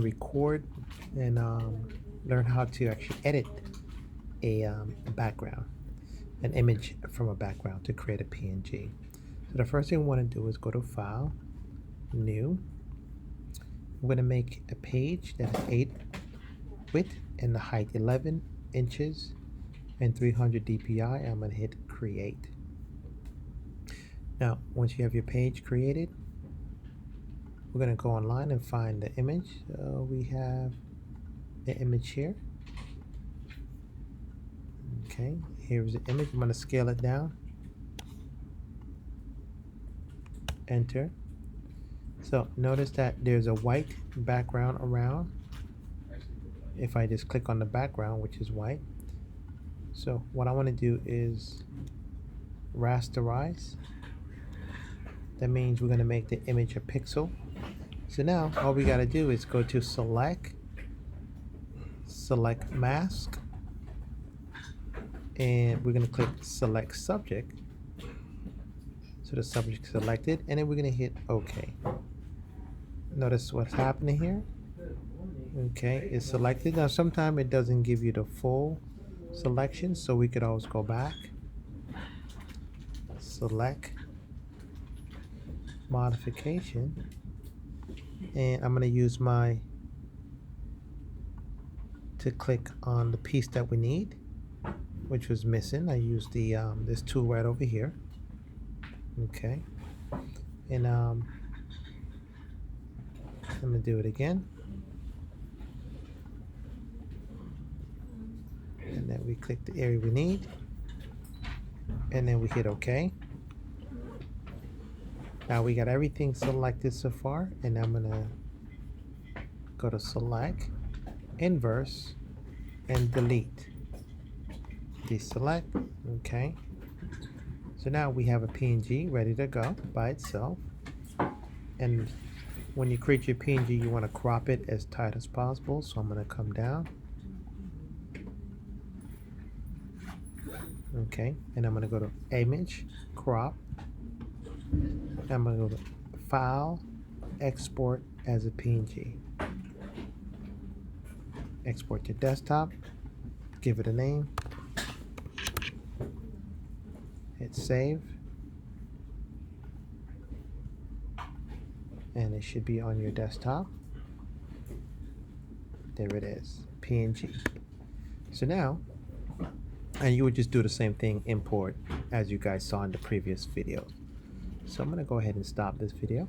record and learn how to actually edit a background, an image from a background to create a PNG. So the first thing we want to do is go to File, New. We're going to make a page that's 8 width and the height 11 inches and 300 dpi. I'm going to hit Create. Now, once you have your page created, we're going to go online and find the image. So we have the image here. Okay, here's the image. I'm going to scale it down. Enter. So notice that there's a white background around. If I just click on the background, which is white. So what I want to do is rasterize. That means we're going to make the image a pixel. So now all we got to do is go to select mask, and we're going to click select subject. So the subject is selected, and then we're going to hit OK. Notice what's happening here. Okay, it's selected. Now sometimes it doesn't give you the full selection, so we could always go back, select modification, and I'm going to use to click on the piece that we need, which was missing. I used the this tool right over here. Okay, and I'm going to do it again, and then we click the area we need, and then we hit OK. Now we got everything selected so far, and I'm going to go to select, inverse, and delete. Deselect. Okay. So now we have a PNG ready to go by itself. And when you create your PNG, you want to crop it as tight as possible. So I'm going to come down. Okay. And I'm going to go to Image, Crop. I'm going to go to File, Export as a PNG. Export to desktop. Give it a name. Hit Save. And it should be on your desktop. There it is, PNG. So now, and you would just do the same thing, import, as you guys saw in the previous video. So I'm going to go ahead and stop this video.